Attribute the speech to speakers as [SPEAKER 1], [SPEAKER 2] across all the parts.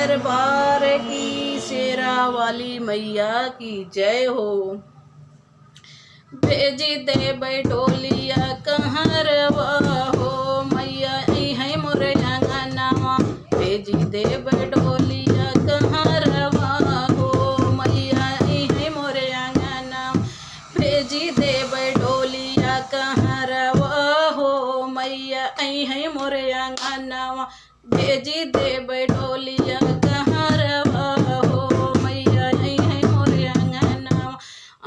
[SPEAKER 1] दरबार की, शेरा वाली मैया की जय हो। भेजी दे बैठोलिया कहरवा हो, मैया आई है मोरे अंगनवा। भेजी दे बैठोलिया कहरवा हो, मैया आई है मोरे अंगनवा। भेजी दे बैठोलिया कहरवा हो, मैया आई है मोरे अंगनवा। भेजी दे बैठोलिया कहरवा हो, मैया आई है मोरे अंगनवा।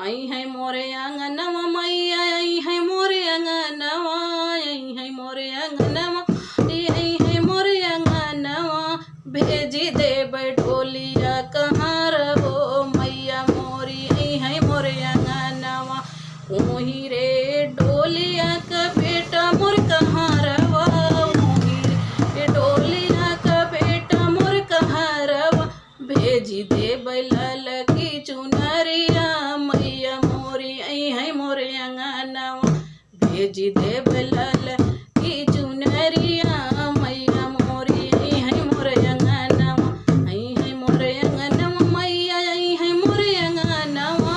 [SPEAKER 1] आई है मोरे अंगनवा, मैया आई है मोरे अंगनवा। आई है मोरे अंगनवा, आई है मोरे अंगनवा। भेजी दे बैठोलिया कहरवो, मैया मोरी आई है मोरे अंगनवा। ओही रे डोलिया का बेटा मोर कहरवा, ओही रे डोलिया का बेटा मोर कहरवा। भेजी दे बैलाल की चुनरिया, मैया मोरी आई है मोरे अंगनवा। भेजी दे बैलाल की चुनरिया, मैया मोरी आई है मोरे अंगनवा। आई है मोरे अंगनवा, मैया आई है मोरे अंगनवा।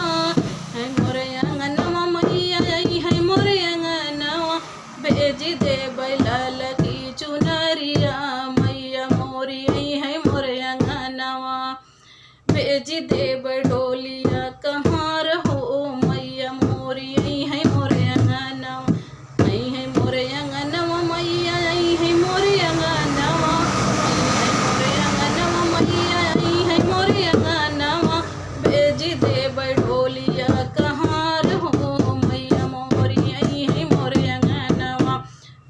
[SPEAKER 1] है मोरे अंगनवा, मैया आई है मोरे अंगनवा। भेजी दे बैलाल की चुनरिया, मैया मोरी आई है मोरे अंगनवा। भेजी दे बैठोलिया कहाँ हो, मैया मोरी आई है मोरे अंगनवा। आई है मोरे अंगनवा, मैया आई है मोरे अंगनवा। आई है मोरे अंगनवा, मैया आई है मोरे अंगनवा। भेजी दे बैठोलिया कहाँ हो, मैया मोरी आई है मोरे अंगनवा।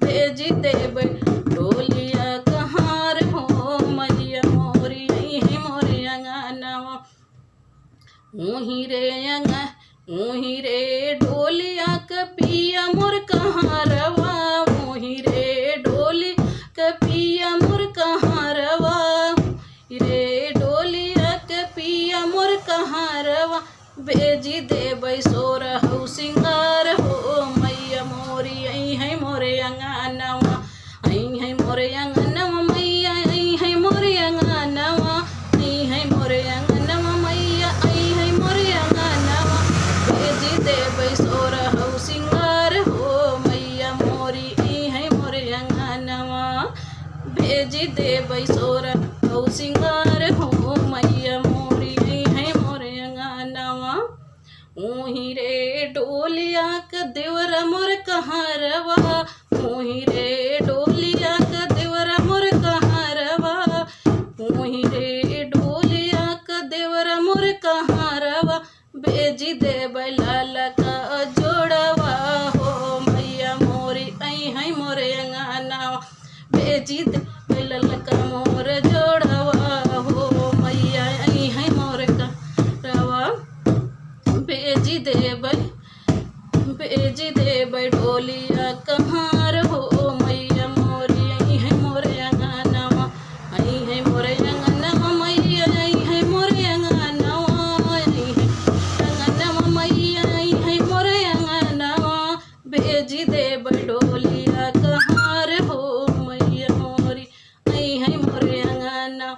[SPEAKER 1] भेजी दे बैठोलिया कहाँ हो, मैया मोरी आई है मोरे अंगनवा। ऊही रे डोलिया कपिया मोर कहरवा, ऊही रे डोली कपिया मोर कहरवा। रे डोलिया कपिया मोर कहरवा। भेजी दे बैसोर हो सिंगार हो, मैया मोरी आई है मोरे अंगनवा। आई है मोरे अंगनवा, मैया आई है मोरे अंगनवा। आई है मोरे अंगनवा, मैया आई है मोरे अंगनवा। भेजी दे बैसोर हो सिंगार हो, मैया मोरी आई है मोरे अंगनवा। भेजी दे बैसोर हो सिंगार हो, मैया मोरी आई है मोरे अंगनवा। ऊही रे डोलिया का देवरा मोर कहरवा, ऊही रे डोलिया का देवरा मोर कहरवा। ऊही रे डोलिया का देवरा मोर कहरवा। भेजी दे बैलाल का जोड़वा हो, मैया मोरी आई है मोरे अंगनवा। भेजी दे बैलाल का मोर जोड़वा हो, मैया आई है मोरे कहरवा। भेजी दे बैठोलिया कहाँ हो, मैया मोरी आई है मोरे अंगनवा। आई है मोरे अंगनवा, मैया आई है मोरे अंगनवा। आई है अंगनवा, मैया आई है मोरे अंगनवा। भेजी दे बैठोलिया कहाँ हो, मैया मोरी आई है मोरे अंगनवा।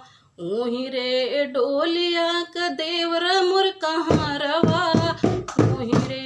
[SPEAKER 1] ऊही रे डोलिया का देवरा मोर कहरवा, ऊही रे